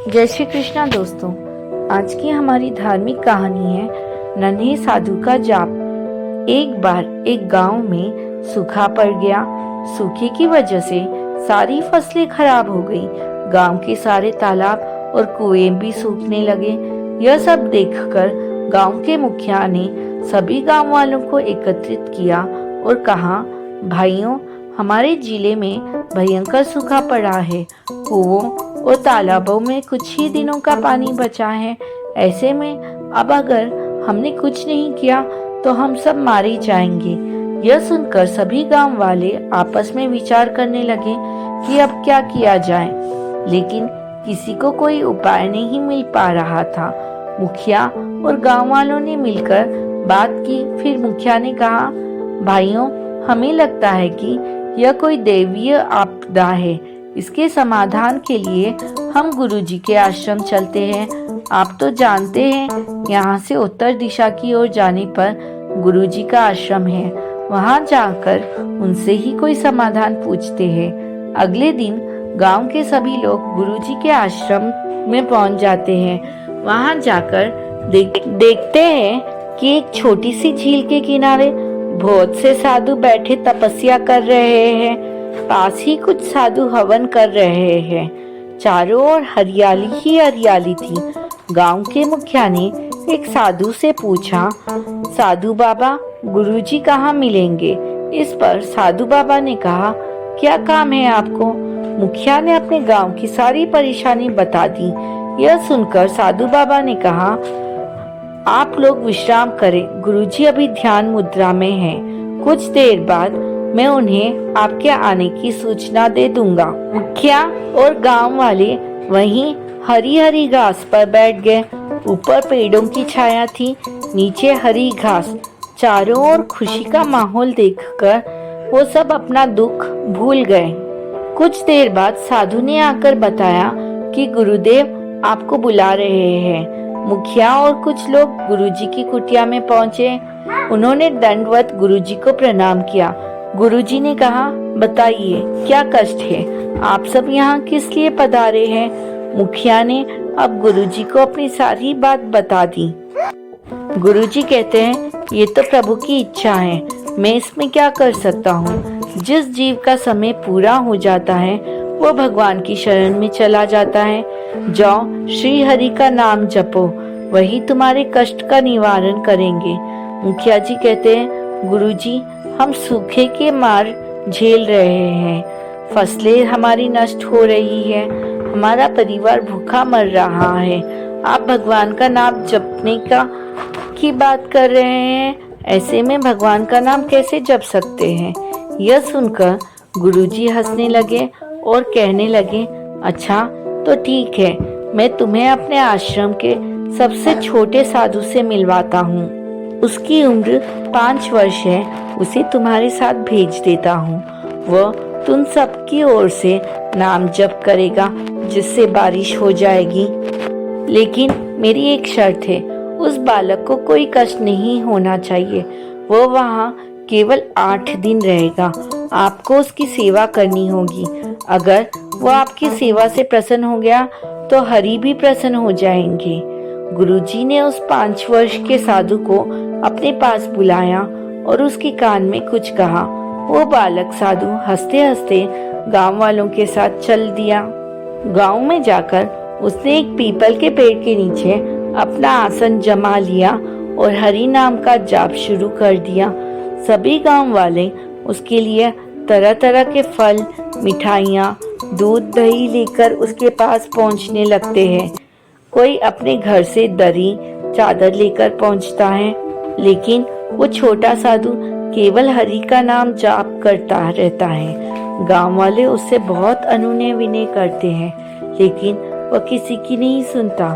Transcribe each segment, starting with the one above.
जय श्री कृष्णा दोस्तों। आज की हमारी धार्मिक कहानी है नन्हे साधु का जाप। एक बार एक गांव में सूखा पड़ गया। सूखे की वजह से सारी फसलें खराब हो गई। गांव के सारे तालाब और कुएं भी सूखने लगे। यह सब देखकर गांव के मुखिया ने सभी गांव वालों को एकत्रित किया और कहा, भाइयों, हमारे जिले में भयंकर सूखा पड़ा है। कुओं और तालाबों में कुछ ही दिनों का पानी बचा है। ऐसे में अब अगर हमने कुछ नहीं किया तो हम सब मारे जाएंगे। यह सुनकर सभी गांव वाले आपस में विचार करने लगे कि अब क्या किया जाए, लेकिन किसी को कोई उपाय नहीं मिल पा रहा था। मुखिया और गांव वालों ने मिलकर बात की। फिर मुखिया ने कहा, भाइयों, हमें लगता है कि यह कोई दैवीय आपदा है। इसके समाधान के लिए हम गुरुजी के आश्रम चलते हैं। आप तो जानते हैं, यहाँ से उत्तर दिशा की ओर जाने पर गुरुजी का आश्रम है। वहाँ जाकर उनसे ही कोई समाधान पूछते हैं। अगले दिन गांव के सभी लोग गुरुजी के आश्रम में पहुँच जाते हैं। वहाँ जाकर देखते हैं कि एक छोटी सी झील के किनारे बहुत से साधु बैठे तपस्या कर रहे हैं। पास ही कुछ साधु हवन कर रहे हैं। चारों ओर हरियाली ही हरियाली थी। गांव के मुखिया ने एक साधु से पूछा, साधु बाबा, गुरुजी कहाँ मिलेंगे? इस पर साधु बाबा ने कहा, क्या काम है आपको? मुखिया ने अपने गांव की सारी परेशानी बता दी। यह सुनकर साधु बाबा ने कहा, आप लोग विश्राम करें, गुरुजी अभी ध्यान मुद्रा में हैं। कुछ देर बाद मैं उन्हें आपके आने की सूचना दे दूंगा। मुखिया और गांव वाले वहीं हरी हरी घास पर बैठ गए। ऊपर पेड़ों की छाया थी, नीचे हरी घास। चारों ओर खुशी का माहौल देखकर वो सब अपना दुख भूल गए। कुछ देर बाद साधु ने आकर बताया कि गुरुदेव आपको बुला रहे हैं। मुखिया और कुछ लोग गुरुजी की कुटिया में पहुंचे। उन्होंने दंडवत गुरुजी को प्रणाम किया। गुरुजी ने कहा, बताइए क्या कष्ट है? आप सब यहाँ किस लिए पधारे हैं? मुखिया ने अब गुरुजी को अपनी सारी बात बता दी। गुरुजी कहते हैं, ये तो प्रभु की इच्छा है, मैं इसमें क्या कर सकता हूँ। जिस जीव का समय पूरा हो जाता है वो भगवान की शरण में चला जाता है। जाओ, श्री हरि का नाम जपो, वही तुम्हारे कष्ट का निवारण करेंगे। मुखिया जी कहते हैं, गुरुजी, हम सूखे के मार झेल रहे हैं। फसलें हमारी नष्ट हो रही है। हमारा परिवार भूखा मर रहा है। आप भगवान का नाम जपने की बात कर रहे हैं। ऐसे में भगवान का नाम कैसे जप सकते हैं? यह सुनकर गुरुजी हंसने लगे और कहने लगे, अच्छा तो ठीक है, मैं तुम्हें अपने आश्रम के सबसे छोटे साधु से मिलवाता हूँ। उसकी उम्र 5 वर्ष है। उसे तुम्हारे साथ भेज देता हूँ। वह तुम सबकी ओर से नाम जप करेगा, जिससे बारिश हो जाएगी। लेकिन मेरी एक शर्त है, उस बालक को कोई कष्ट नहीं होना चाहिए। वो वहाँ केवल 8 दिन रहेगा। आपको उसकी सेवा करनी होगी। अगर वो आपकी सेवा से प्रसन्न हो गया तो हरि भी प्रसन्न हो जाएंगे। गुरुजी ने उस 5 वर्ष के साधु को अपने पास बुलाया और उसके कान में कुछ कहा। वो बालक साधु हंसते हंसते गांव वालों के साथ चल दिया। गांव में जाकर उसने एक पीपल के पेड़ के नीचे अपना आसन जमा लिया और हरि नाम का जाप शुरू कर दिया। सभी गांव वाले उसके लिए तरह तरह के फल, मिठाइयाँ, दूध, दही लेकर उसके पास पहुँचने लगते हैं। कोई अपने घर से दरी, चादर लेकर पहुँचता है, लेकिन वो छोटा साधु केवल हरि का नाम जाप करता रहता है। गांव वाले उससे बहुत अनुनय विनय करते हैं, लेकिन वह किसी की नहीं सुनता।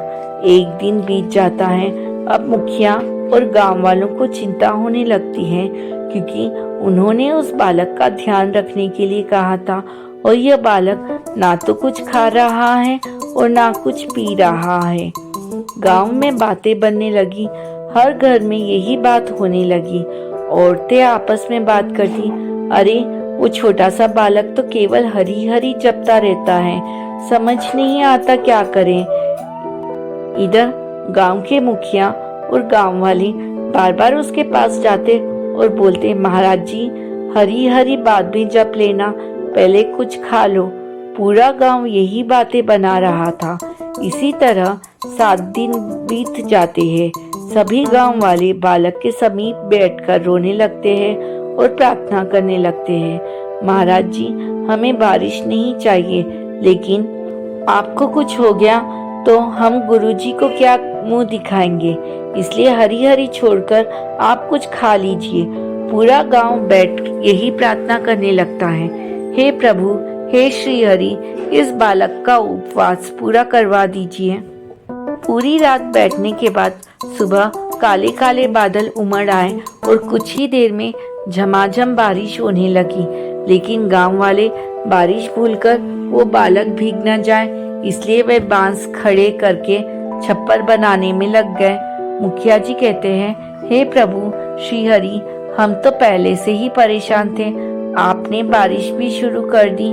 एक दिन बीत जाता है। अब मुखिया और गांव वालों को चिंता होने लगती है, क्योंकि उन्होंने उस बालक का ध्यान रखने के लिए कहा था और यह बालक ना तो कुछ खा रहा है और ना कुछ पी रहा है। गांव में बातें बनने लगी। हर घर में यही बात होने लगी। औरतें आपस में बात करती, अरे वो छोटा सा बालक तो केवल हरी हरी जपता रहता है, समझ नहीं आता क्या करें। इधर गांव के मुखिया और गांव वाले बार बार उसके पास जाते और बोलते, महाराज जी, हरी हरी बात भी जप लेना, पहले कुछ खा लो। पूरा गांव यही बातें बना रहा था। इसी तरह 7 दिन बीत जाते हैं। सभी गांव वाले बालक के समीप बैठकर रोने लगते हैं और प्रार्थना करने लगते हैं, महाराज जी, हमें बारिश नहीं चाहिए, लेकिन आपको कुछ हो गया तो हम गुरुजी को क्या मुंह दिखाएंगे, इसलिए हरी हरी छोड़कर आप कुछ खा लीजिए। पूरा गांव बैठ यही प्रार्थना करने लगता है, हे प्रभु, हे श्री हरि, इस बालक का उपवास पूरा करवा दीजिए। पूरी रात बैठने के बाद सुबह काले काले बादल उमड़ आए और कुछ ही देर में झमाझम बारिश होने लगी। लेकिन गांव वाले बारिश भूलकर वो बालक भीग न जाए, इसलिए वे बांस खड़े करके छप्पर बनाने में लग गए। मुखिया जी कहते हैं, हे प्रभु श्री हरि, हम तो पहले से ही परेशान थे, आपने बारिश भी शुरू कर दी,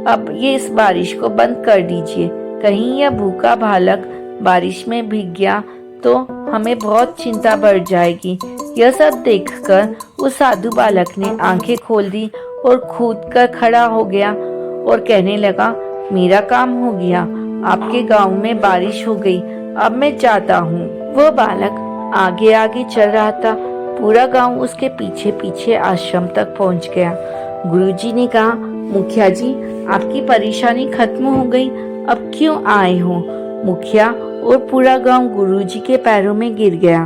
अब ये इस बारिश को बंद कर दीजिए। कहीं यह भूखा बालक बारिश में भीग गया तो हमें बहुत चिंता बढ़ जाएगी। यह सब देखकर उस साधु बालक ने आंखें खोल दी और कूद कर खड़ा हो गया और कहने लगा, मेरा काम हो गया, आपके गांव में बारिश हो गई, अब मैं जाता हूँ। वो बालक आगे आगे चल रहा था। पूरा गांव उसके पीछे पीछे आश्रम तक पहुँच गया। गुरुजी ने कहा, मुखिया जी, आपकी परेशानी खत्म हो गई, अब क्यों आए हो? मुखिया और पूरा गांव गुरुजी के पैरों में गिर गया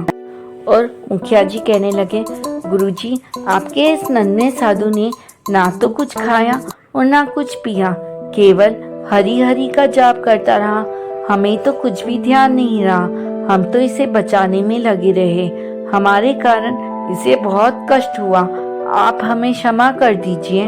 और मुखिया जी कहने लगे, गुरुजी, आपके इस नन्हे साधु ने ना तो कुछ खाया और ना कुछ पिया, केवल हरी हरी का जाप करता रहा। हमें तो कुछ भी ध्यान नहीं रहा, हम तो इसे बचाने में लगे रहे, हमारे कारण इसे बहुत कष्ट हुआ, आप हमें क्षमा कर दीजिए।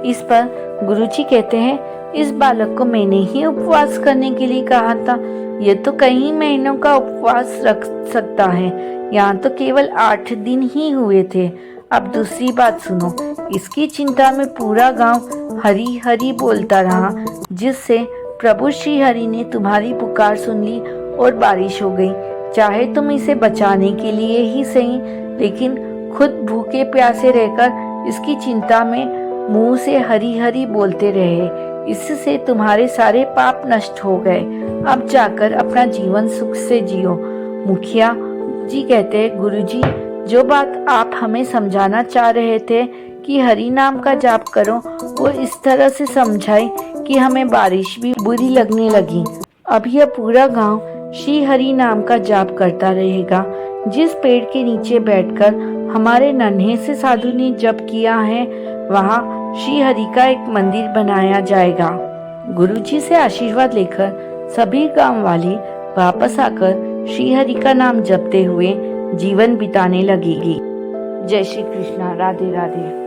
इस पर गुरुजी कहते हैं, इस बालक को मैंने ही उपवास करने के लिए कहा था, ये तो कई महीनों का उपवास रख सकता है, यहाँ तो केवल 8 दिन ही हुए थे। अब दूसरी बात सुनो, इसकी चिंता में पूरा गांव हरी हरी बोलता रहा, जिससे प्रभु श्री हरि ने तुम्हारी पुकार सुन ली और बारिश हो गई। चाहे तुम इसे बचाने के लिए ही सही, लेकिन खुद भूखे प्यासे रहकर इसकी चिंता में मुंह से हरी हरी बोलते रहे, इससे तुम्हारे सारे पाप नष्ट हो गए। अब जाकर अपना जीवन सुख से जियो। मुखिया जी कहते हैं, गुरुजी, जो बात आप हमें समझाना चाह रहे थे कि हरि नाम का जाप करो, वो इस तरह से समझाई कि हमें बारिश भी बुरी लगने लगी। अब यह पूरा गांव श्री हरि नाम का जाप करता रहेगा। जिस पेड़ के नीचे बैठकर हमारे नन्हे से साधु ने जप किया है, वहाँ श्री हरि का एक मंदिर बनाया जाएगा। गुरुजी से आशीर्वाद लेकर सभी गांव वाले वापस आकर श्री हरि का नाम जपते हुए जीवन बिताने लगेगी। जय श्री कृष्णा। राधे राधे।